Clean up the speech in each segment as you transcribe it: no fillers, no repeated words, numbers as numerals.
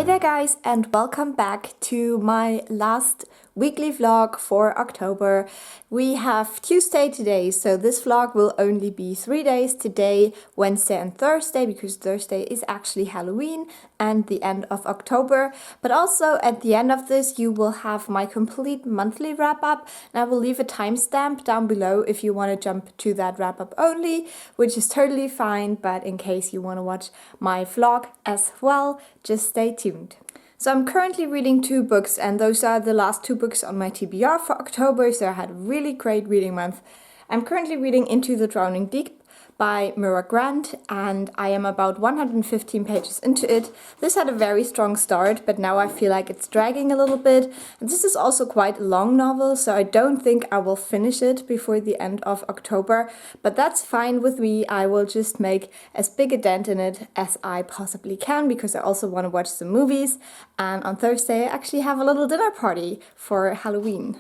there guys, and welcome back to my last weekly vlog for October. We have Tuesday today, so this vlog will only be 3 days, today, Wednesday and Thursday, because Thursday is actually Halloween and the end of October. But also at the end of this you will have my complete monthly wrap up, and I will leave a timestamp down below if you want to jump to that wrap up only, which is totally fine, but in case you want to watch my vlog as well, just stay tuned. So I'm currently reading 2 books, and those are the last 2 books on my TBR for October, so I had a really great reading month. I'm currently reading Into the Drowning Deep by Mira Grant, and I am about 115 pages into it. This had a very strong start, but now I feel like it's dragging a little bit. And this is also quite a long novel, so I don't think I will finish it before the end of October, but that's fine with me. I will just make as big a dent in it as I possibly can, because I also want to watch some movies, and on Thursday I actually have a little dinner party for Halloween.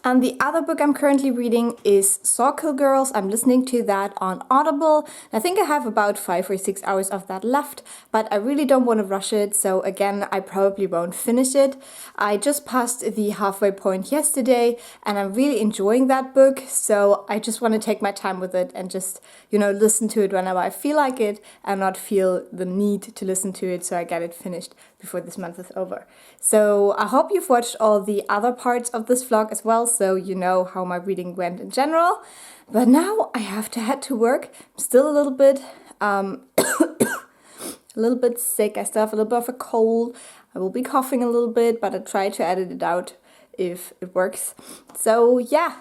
And the other book I'm currently reading is Sawkill Girls. I'm listening to that on Audible. I think I have about 5 or 6 hours of that left, but I really don't want to rush it, so again, I probably won't finish it. I just passed the halfway point yesterday, and I'm really enjoying that book, so I just want to take my time with it and just, listen to it whenever I feel like it and not feel the need to listen to it, so I get it finished before this month is over. So I hope you've watched all the other parts of this vlog as well, so you know how my reading went in general. But now I have to head to work. I'm still a little bit a little bit sick. I still have a little bit of a cold. I will be coughing a little bit, but I try to edit it out if it works. So yeah,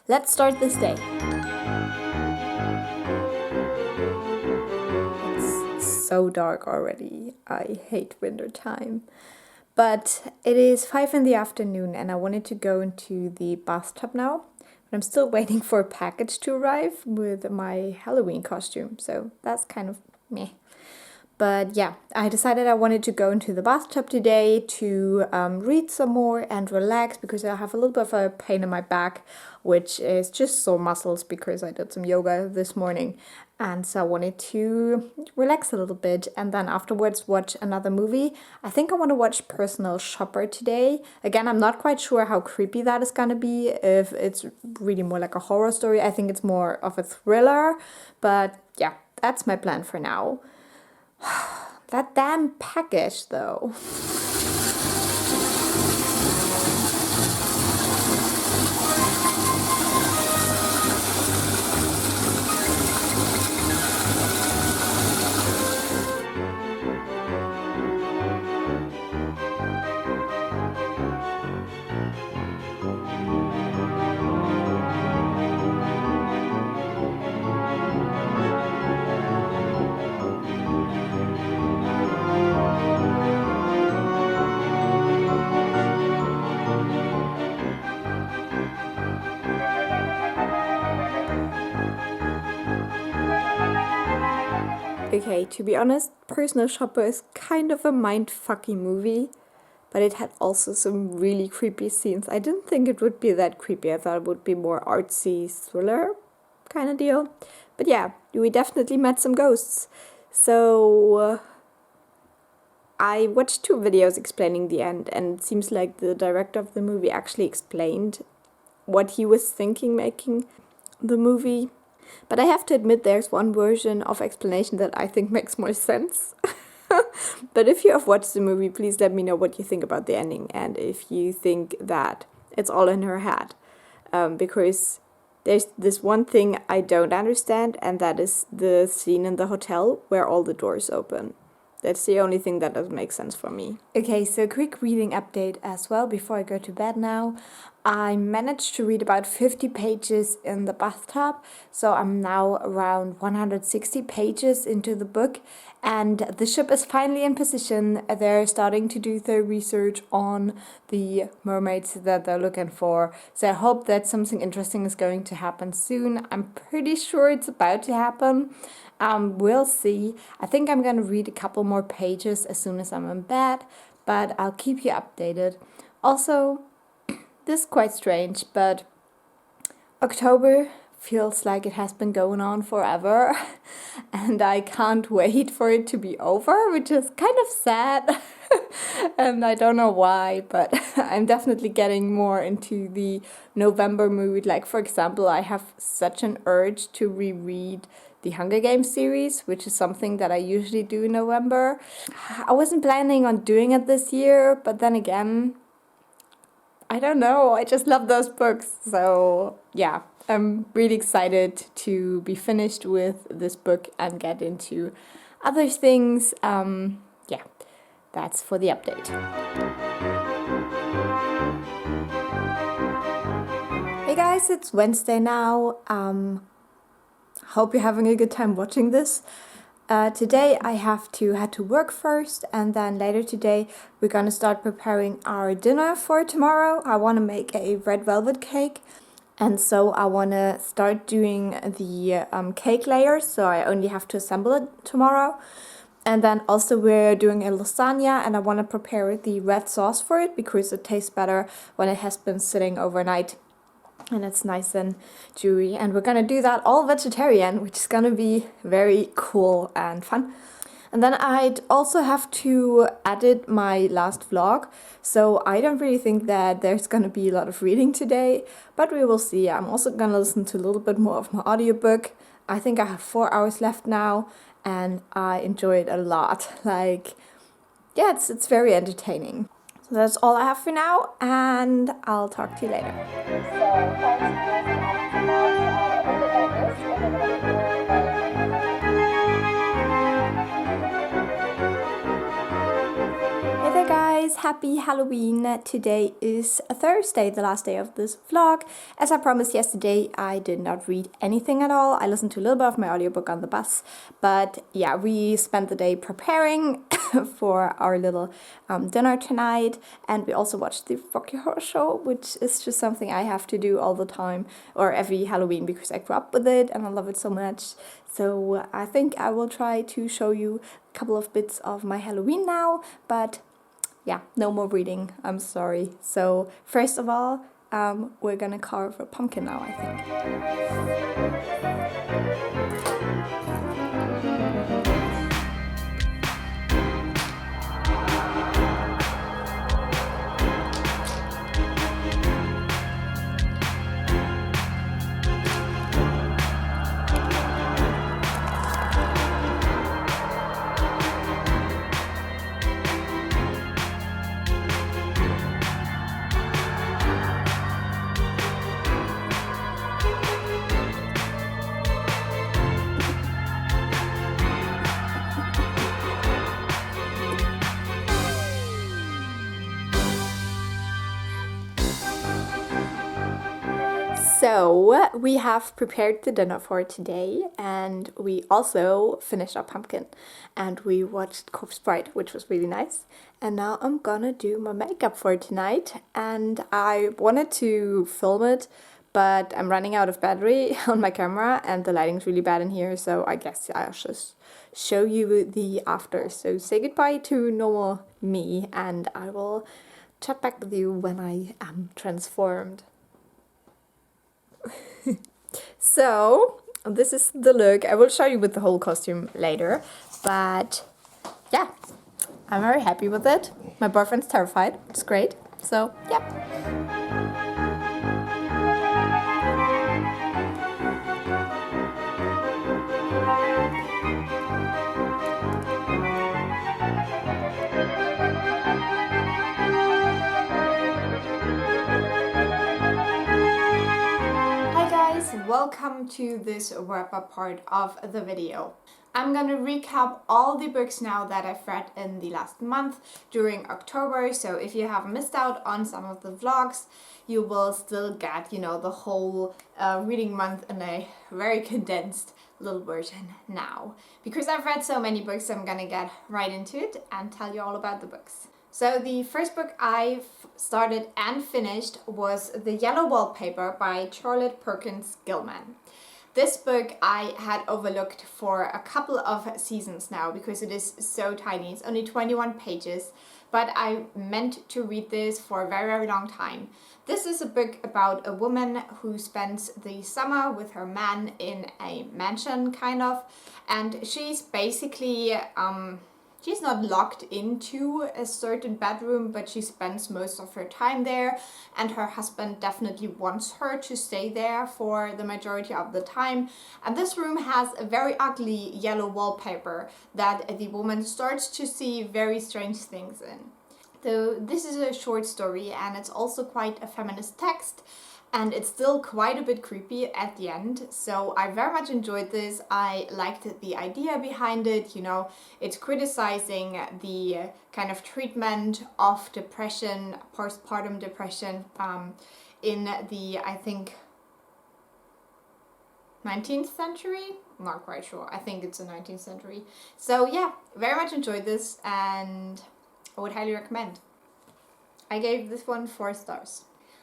let's start this day. It's so dark already. I hate winter time. But it is 5 in the afternoon and I wanted to go into the bathtub now. But I'm still waiting for a package to arrive with my Halloween costume, so that's kind of meh. But yeah, I decided I wanted to go into the bathtub today to read some more and relax, because I have a little bit of a pain in my back, which is just sore muscles because I did some yoga this morning. And so I wanted to relax a little bit and then afterwards watch another movie. I think I want to watch Personal Shopper today. Again, I'm not quite sure how creepy that is gonna be, if it's really more like a horror story. I think it's more of a thriller, but yeah, that's my plan for now. That damn package though. Okay, to be honest, Personal Shopper is kind of a mind-fucking movie, but it had also some really creepy scenes. I didn't think it would be that creepy. I thought it would be more artsy thriller kind of deal. But yeah, we definitely met some ghosts. So I watched 2 videos explaining the end, and it seems like the director of the movie actually explained what he was thinking making the movie. But I have to admit there's one version of explanation that I think makes more sense. But if you have watched the movie, please let me know what you think about the ending and if you think that it's all in her head. Because there's this one thing I don't understand, and that is the scene in the hotel where all the doors open. That's the only thing that doesn't make sense for me. Okay, so quick reading update as well before I go to bed now. I managed to read about 50 pages in the bathtub, so I'm now around 160 pages into the book, and the ship is finally in position. They're starting to do their research on the mermaids that they're looking for, so I hope that something interesting is going to happen soon. I'm pretty sure it's about to happen. We'll see. I think I'm gonna read a couple more pages as soon as I'm in bed, but I'll keep you updated. Also, this is quite strange, but October feels like it has been going on forever and I can't wait for it to be over, which is kind of sad. And I don't know why, but I'm definitely getting more into the November mood. Like, for example, I have such an urge to reread the Hunger Games series, which is something that I usually do in November. I wasn't planning on doing it this year, but then again, I don't know, I just love those books. So yeah, I'm really excited to be finished with this book and get into other things. Yeah, that's for the update. Hey guys, it's Wednesday now. Hope you're having a good time watching this. Today I had to work first, and then later today we're gonna start preparing our dinner for tomorrow. I want to make a red velvet cake, and so I want to start doing the cake layers, so I only have to assemble it tomorrow. And then also we're doing a lasagna, and I want to prepare the red sauce for it because it tastes better when it has been sitting overnight and it's nice and chewy. And we're gonna do that all vegetarian, which is gonna be very cool and fun. And then I'd also have to edit my last vlog, so I don't really think that there's gonna be a lot of reading today, but we will see. I'm also gonna listen to a little bit more of my audiobook. I think I have 4 hours left now, and I enjoy it a lot. Like, yeah, it's very entertaining. So that's all I have for now, and I'll talk to you later. Hey there guys, happy Halloween. Today is a Thursday, the last day of this vlog. As I promised yesterday, I did not read anything at all. I listened to a little bit of my audiobook on the bus, but yeah, we spent the day preparing for our little dinner tonight, and we also watched the Rocky Horror Show, which is just something I have to do all the time, or every Halloween, because I grew up with it and I love it so much. So I think I will try to show you a couple of bits of my Halloween now, but yeah, no more reading, I'm sorry. So first of all, we're gonna carve a pumpkin now, I think. So we have prepared the dinner for today, and we also finished our pumpkin, and we watched Corpse Bride, which was really nice. And now I'm gonna do my makeup for tonight, and I wanted to film it, but I'm running out of battery on my camera and the lighting's really bad in here, so I guess I'll just show you the after. So say goodbye to normal me, and I will chat back with you when I am transformed. So this is the look. I will show you with the whole costume later, but yeah, I'm very happy with it. My boyfriend's terrified. It's great. So yeah. Welcome to this wrap-up part of the video. I'm gonna recap all the books now that I've read in the last month during October, so if you have missed out on some of the vlogs, you will still get, you know, the whole reading month in a very condensed little version now. Because I've read so many books, I'm gonna get right into it and tell you all about the books. So the first book I've started and finished was The Yellow Wallpaper by Charlotte Perkins Gilman. This book I had overlooked for a couple of seasons now because it is so tiny. It's only 21 pages, but I meant to read this for a very, very long time. This is a book about a woman who spends the summer with her man in a mansion, kind of, and she's basically she's not locked into a certain bedroom, but she spends most of her time there, and her husband definitely wants her to stay there for the majority of the time. And this room has a very ugly yellow wallpaper that the woman starts to see very strange things in. So this is a short story, and it's also quite a feminist text, and it's still quite a bit creepy at the end. So I very much enjoyed this. I liked the idea behind it. You know, it's criticizing the kind of treatment of depression, postpartum depression, in the, I think, 19th century? I'm not quite sure. I think it's the 19th century. So yeah, very much enjoyed this, and I would highly recommend. I gave this one 4 stars.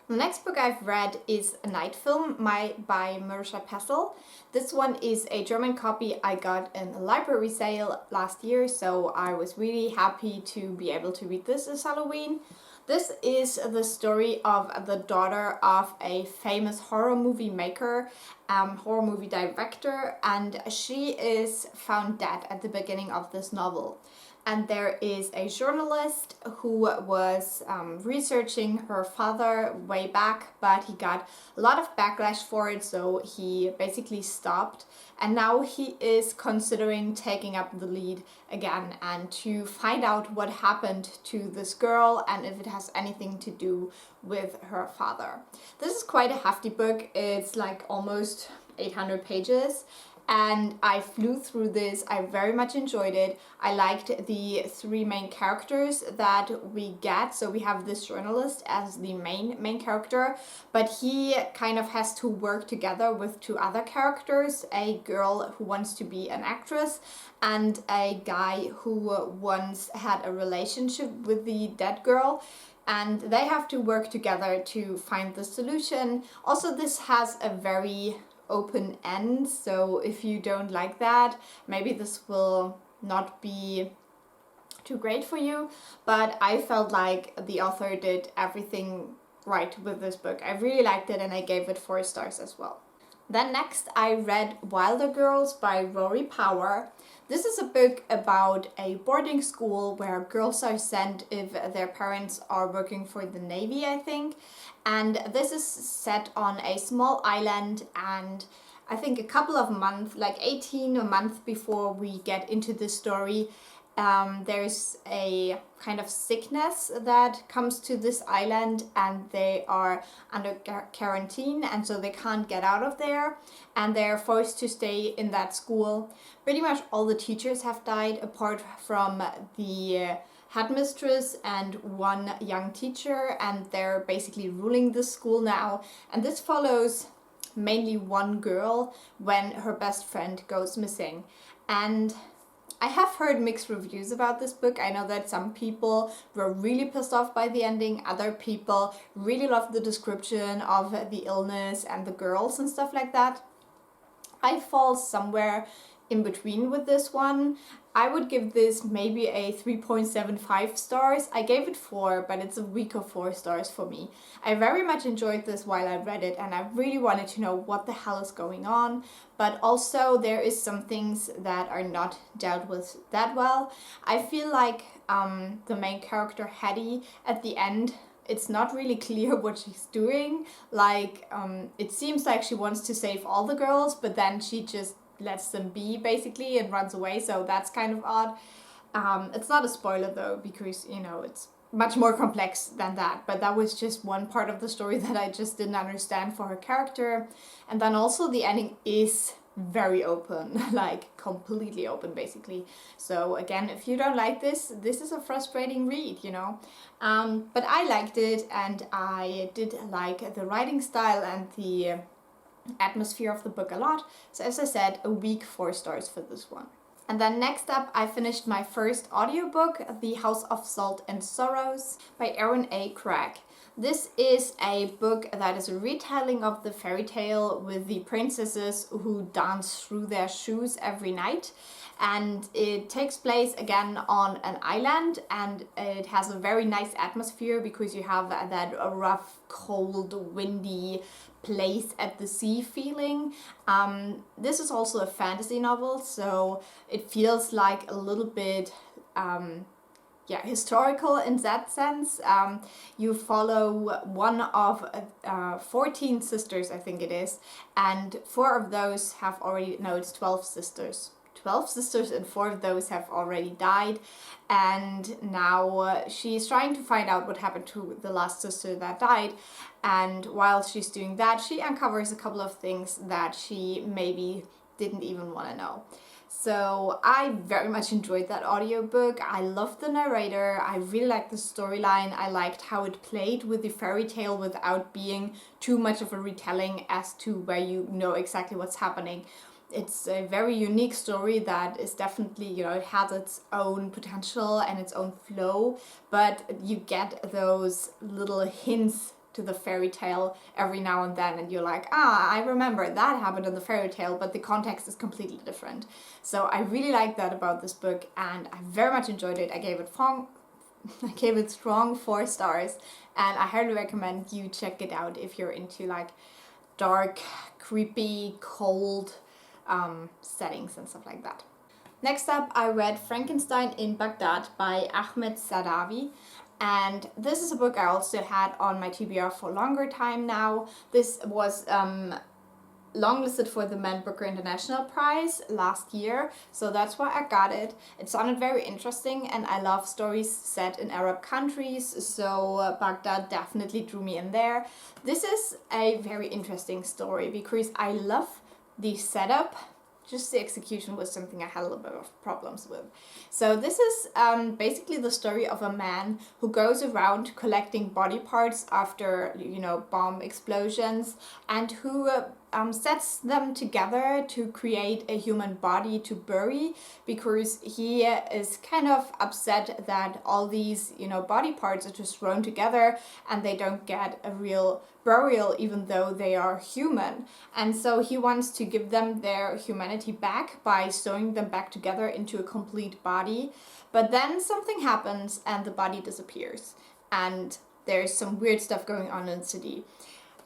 The next book I've read is A Night Film by Marisha Pessl. This one is a German copy I got in a library sale last year, so I was really happy to be able to read this this Halloween. This is the story of the daughter of a famous horror movie maker, horror movie director, and she is found dead at the beginning of this novel. And there is a journalist who was researching her father way back, but he got a lot of backlash for it, so he basically stopped. And now he is considering taking up the lead again and to find out what happened to this girl and if it has anything to do with her father. This is quite a hefty book. It's like almost 800 pages. And I flew through this. I very much enjoyed it. I liked the 3 main characters that we get. So we have this journalist as the main character, but he kind of has to work together with 2 other characters, a girl who wants to be an actress and a guy who once had a relationship with the dead girl. And they have to work together to find the solution. Also, this has a very open end, so if you don't like that, maybe this will not be too great for you, but I felt like the author did everything right with this book. I really liked it, and I gave it 4 stars as well. Then next I read Wilder Girls by Rory Power. This is a book about a boarding school where girls are sent if their parents are working for the Navy, I think. And this is set on a small island, and I think a couple of months, like 18 a month before we get into the story, there's a kind of sickness that comes to this island, and they are under quarantine, and so they can't get out of there, and they're forced to stay in that school. Pretty much all the teachers have died apart from the headmistress and 1 young teacher, and they're basically ruling the school now. And this follows mainly 1 girl when her best friend goes missing. And I have heard mixed reviews about this book. I know that some people were really pissed off by the ending. Other people really loved the description of the illness and the girls and stuff like that. I fall somewhere in between with this one. I would give this maybe a 3.75 stars. I gave it 4, but it's a weaker 4 stars for me. I very much enjoyed this while I read it, and I really wanted to know what the hell is going on, but also there is some things that are not dealt with that well. I feel like the main character Hetty at the end, it's not really clear what she's doing. Like, it seems like she wants to save all the girls, but then she just lets them be basically and runs away, so that's kind of odd. It's not a spoiler though, because you know it's much more complex than that, but that was just one part of the story that I just didn't understand for her character. And then also the ending is very open, like completely open basically. So again, if you don't like this is a frustrating read, you know. But I liked it, and I did like the writing style and the atmosphere of the book a lot. So as I said, a weak 4 stars for this one. And then next up, I finished my first audiobook, The House of Salt and Sorrows by Aaron A. Craig. This is a book that is a retelling of the fairy tale with the princesses who dance through their shoes every night. And it takes place again on an island, and it has a very nice atmosphere because you have that rough, cold, windy place at the sea feeling. This is also a fantasy novel, so it feels like a little bit historical in that sense. You follow one of 14 sisters, I think it is, and 4 of those have already, no, it's 12 sisters. 12 sisters and 4 of those have already died, and now she's trying to find out what happened to the last sister that died. And while she's doing that, she uncovers a couple of things that she maybe didn't even want to know. So I very much enjoyed that audiobook. I loved the narrator. I really liked the storyline. I liked how it played with the fairy tale without being too much of a retelling as to where you know exactly what's happening. It's a very unique story that is definitely, it has its own potential and its own flow, but you get those little hints to the fairy tale every now and then, and you're like, I remember that happened in the fairy tale, but the context is completely different. So I really like that about this book, and I very much enjoyed it. I gave it strong 4 stars, and I highly recommend you check it out if you're into like dark, creepy, cold settings and stuff like that. Next up, I read Frankenstein in Baghdad by Ahmed Sadawi. And this is a book I also had on my TBR for a longer time now. This was longlisted for the Man Booker International Prize last year, so that's why I got it. It sounded very interesting, and I love stories set in Arab countries, so Baghdad definitely drew me in there. This is a very interesting story because I love the setup. Just the execution was something I had a little bit of problems with. So this is basically the story of a man who goes around collecting body parts after, bomb explosions, and who sets them together to create a human body to bury, because he is kind of upset that all these, body parts are just thrown together and they don't get a real burial even though they are human. And so he wants to give them their humanity back by sewing them back together into a complete body. But then something happens and the body disappears, and there's some weird stuff going on in the city.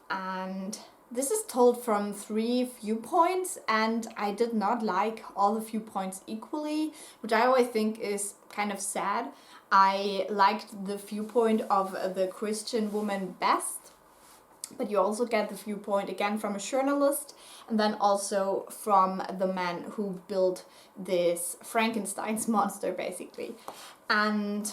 And this is told from 3 viewpoints, and I did not like all the viewpoints equally, which I always think is kind of sad. I liked the viewpoint of the Christian woman best, but you also get the viewpoint again from a journalist, and then also from the man who built this Frankenstein's monster, basically. And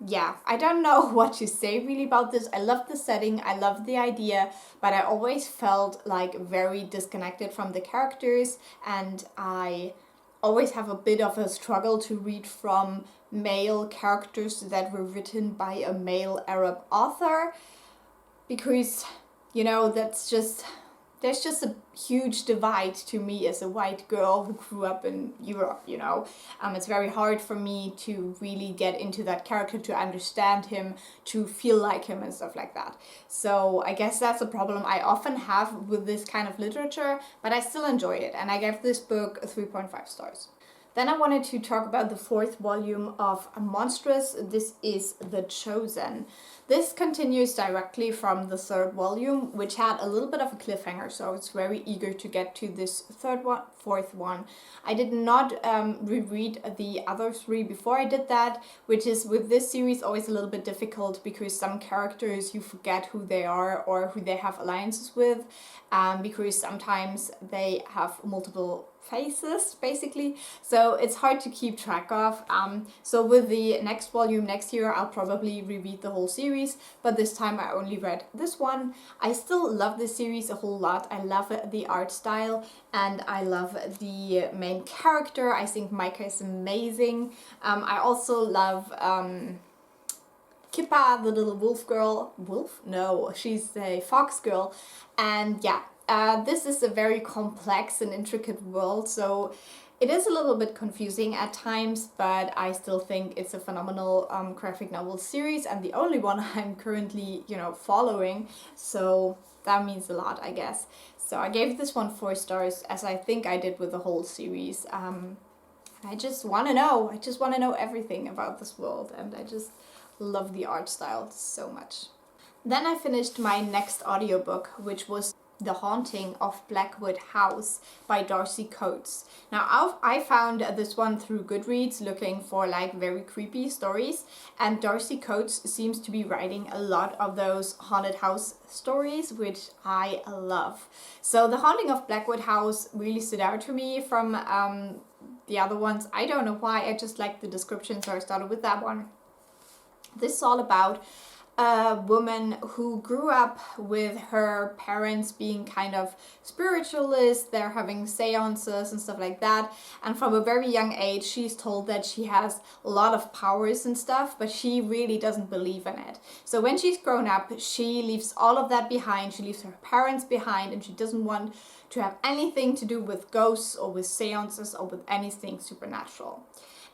yeah, I don't know what to say really about this. I love the setting, I love the idea, but I always felt like very disconnected from the characters, and I always have a bit of a struggle to read from male characters that were written by a male Arab author, because there's just a huge divide to me as a white girl who grew up in Europe, It's very hard for me to really get into that character, to understand him, to feel like him and stuff like that. So I guess that's a problem I often have with this kind of literature, but I still enjoy it, and I gave this book 3.5 stars. Then I wanted to talk about the 4th volume of Monstrous. This is The Chosen. This continues directly from the 3rd volume, which had a little bit of a cliffhanger, so I was very eager to get to this 4th one. I did not reread the other 3 before I did that, which is with this series always a little bit difficult because some characters you forget who they are or who they have alliances with, because sometimes they have multiple faces, basically, so it's hard to keep track of. So with the next volume next year, I'll probably reread the whole series, but this time I only read this one. I still love this series a whole lot. I love the art style, and I love the main character. I think Micah is amazing. I also love Kippa, the little wolf girl. Wolf? No, she's a fox girl. And yeah, this is a very complex and intricate world, so It is a little bit confusing at times, but I still think it's a phenomenal graphic novel series, and the only one I'm currently, following. So that means a lot, I guess. So I gave this one 4 stars, as I think I did with the whole series. I just want to know. I just want to know everything about this world, and I just love the art style so much. Then I finished my next audiobook, which was The Haunting of Blackwood House by Darcy Coates. Now, I found this one through Goodreads looking for like very creepy stories, and Darcy Coates seems to be writing a lot of those haunted house stories, which I love. So The Haunting of Blackwood House really stood out to me from the other ones. I don't know why, I just liked the description, so I started with that one. This is all about a woman who grew up with her parents being kind of spiritualists. They're having seances and stuff like that, and from a very young age she's told that she has a lot of powers and stuff, but she really doesn't believe in it. So when she's grown up, she leaves all of that behind. She leaves her parents behind, and she doesn't want to have anything to do with ghosts or with seances or with anything supernatural.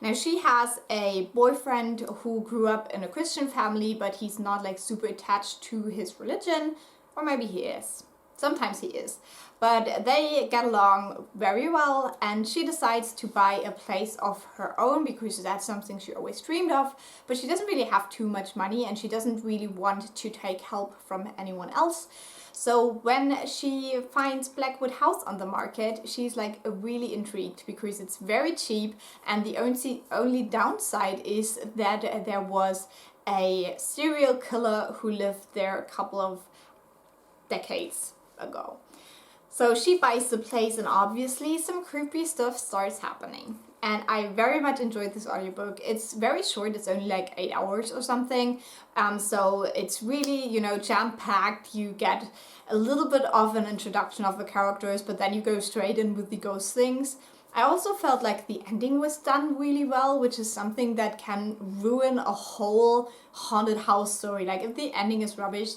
Now, she has a boyfriend who grew up in a Christian family, but he's not like super attached to his religion, or maybe he is. Sometimes he is. But they get along very well, and she decides to buy a place of her own because that's something she always dreamed of, but she doesn't really have too much money, and she doesn't really want to take help from anyone else. So when she finds Blackwood House on the market, she's like really intrigued because it's very cheap, and the only downside is that there was a serial killer who lived there a couple of decades ago. So she buys the place, and obviously some creepy stuff starts happening. And I very much enjoyed this audiobook. It's very short, it's only like 8 hours or something. So it's really, jam-packed. You get a little bit of an introduction of the characters, but then you go straight in with the ghost things. I also felt like the ending was done really well, which is something that can ruin a whole haunted house story. Like, if the ending is rubbish,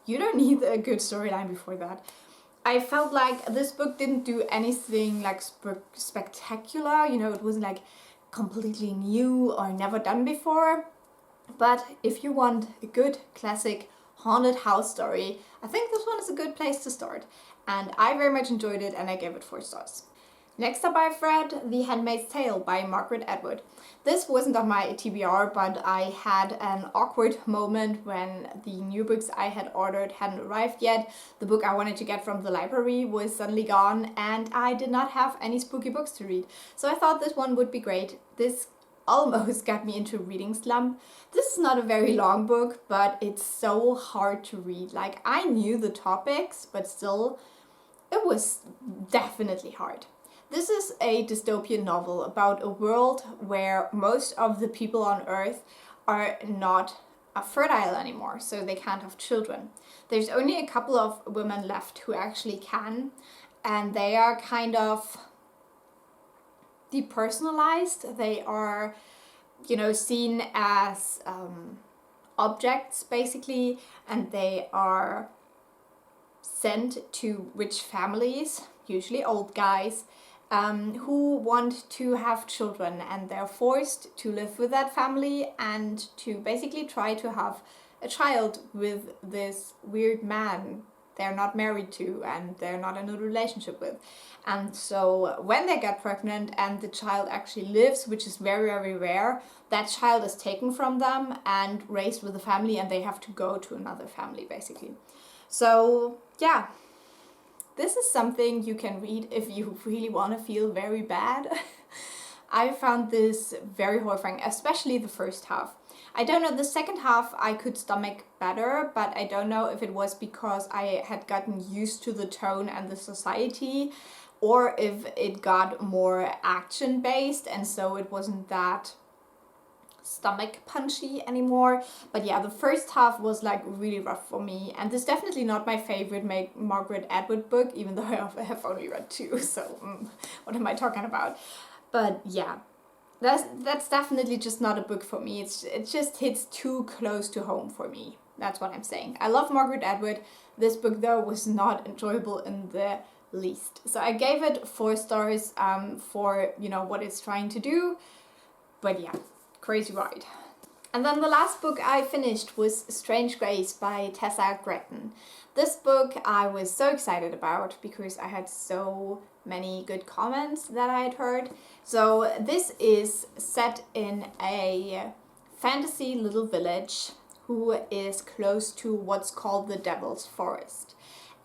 you don't need a good storyline before that. I felt like this book didn't do anything like spectacular, it wasn't like completely new or never done before. But if you want a good classic haunted house story, I think this one is a good place to start. And I very much enjoyed it, and I gave it 4 stars. Next up, I've read The Handmaid's Tale by Margaret Atwood. This wasn't on my TBR, but I had an awkward moment when the new books I had ordered hadn't arrived yet. The book I wanted to get from the library was suddenly gone, and I did not have any spooky books to read. So I thought this one would be great. This almost got me into a reading slump. This is not a very long book, but it's so hard to read. Like, I knew the topics, but still, it was definitely hard. This is a dystopian novel about a world where most of the people on Earth are not fertile anymore, so they can't have children. There's only a couple of women left who actually can, and they are kind of depersonalized. They are, seen as objects, basically, and they are sent to rich families, usually old guys, who want to have children, and they're forced to live with that family and to basically try to have a child with this weird man they're not married to and they're not in a relationship with. And so when they get pregnant and the child actually lives, which is very, very rare, that child is taken from them and raised with the family, and they have to go to another family, basically. So yeah, this is something you can read if you really want to feel very bad. I found this very horrifying, especially the first half. I don't know, the second half I could stomach better, but I don't know if it was because I had gotten used to the tone and the society, or if it got more action-based and so it wasn't that stomach punchy anymore. But yeah, the first half was like really rough for me, and this is definitely not my favorite Margaret Atwood book, even though I have only read 2, so what am I talking about? But yeah, that's definitely just not a book for me. It just hits too close to home for me. That's what I'm saying. I love Margaret Atwood. This book though was not enjoyable in the least. So I gave it 4 stars for, you know, what it's trying to do. But yeah, crazy ride. And then the last book I finished was Strange Grace by Tessa Gretton. This book I was so excited about because I had so many good comments that I had heard. So this is set in a fantasy little village who is close to what's called the Devil's Forest.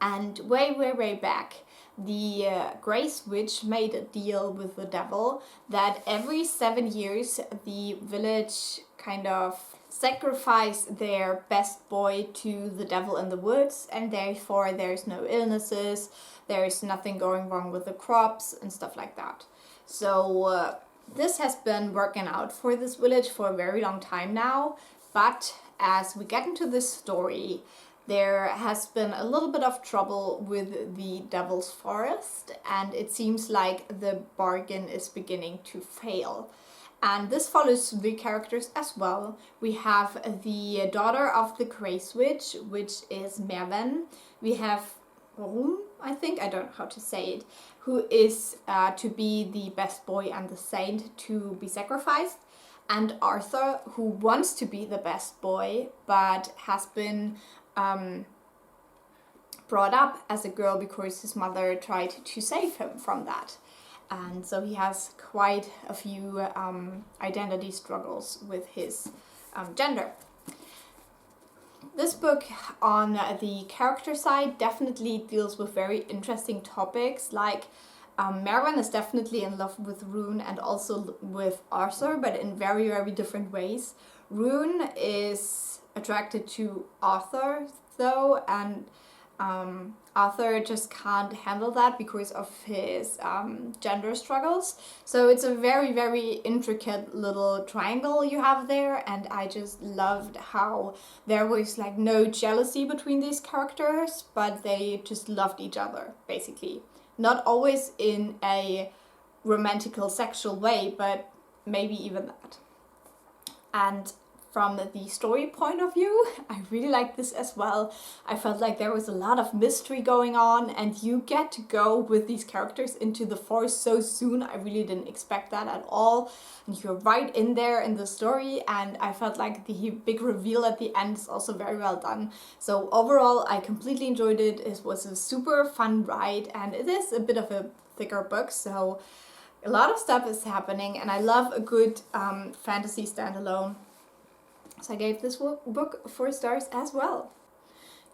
And way back, the Grace Witch made a deal with the devil that every 7 years the village kind of sacrifice their best boy to the devil in the woods, and therefore there's no illnesses, there's nothing going wrong with the crops and stuff like that. So this has been working out for this village for a very long time now, but as we get into this story, there has been a little bit of trouble with the Devil's Forest, and it seems like the bargain is beginning to fail. And this follows the characters as well. We have the daughter of the Grace Witch, which is Merven. We have Rum, I think, I don't know how to say it, who is to be the best boy and the saint to be sacrificed. And Arthur, who wants to be the best boy, but has been brought up as a girl because his mother tried to save him from that. And so he has quite a few identity struggles with his gender. This book on the character side definitely deals with very interesting topics, like Mervyn is definitely in love with Rune and also with Arthur, but in very different ways. Rune is attracted to Arthur though, and Arthur just can't handle that because of his gender struggles. So it's a very intricate little triangle you have there, and I just loved how there was like no jealousy between these characters, but they just loved each other, basically. Not always in a romantical sexual way, but maybe even that. And from the story point of view, I really like this as well. I felt like there was a lot of mystery going on, and you get to go with these characters into the forest so soon. I really didn't expect that at all. And you're right in there in the story, and I felt like the big reveal at the end is also very well done. So overall, I completely enjoyed it. It was a super fun ride, and it is a bit of a thicker book, so a lot of stuff is happening, and I love a good fantasy standalone. So I gave this book 4 stars as well.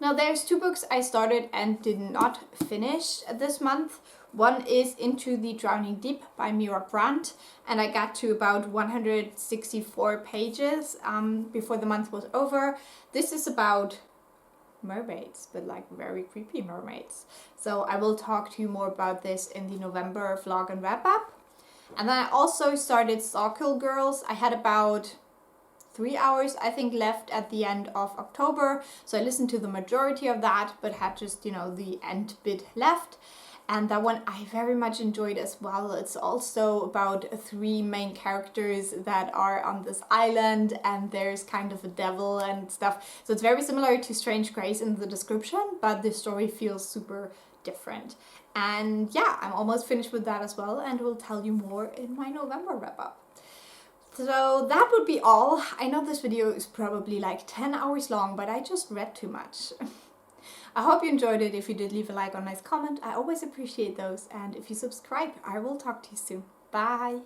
Now there's 2 books I started and did not finish this month. One is Into the Drowning Deep by Mira Brandt, and I got to about 164 pages before the month was over. This is about mermaids, but like very creepy mermaids. So I will talk to you more about this in the November vlog and wrap up. And then I also started Sawkill Girls. I had about 3 hours, I think, left at the end of October. So I listened to the majority of that, but had just, you know, the end bit left. And that one I very much enjoyed as well. It's also about 3 main characters that are on this island, and there's kind of a devil and stuff. So it's very similar to Strange Grace in the description, but the story feels super different. And yeah, I'm almost finished with that as well, and will tell you more in my November wrap-up. So that would be all. I know this video is probably like 10 hours long, but I just read too much. I hope you enjoyed it. If you did, leave a like or a nice comment. I always appreciate those. And if you subscribe, I will talk to you soon. Bye!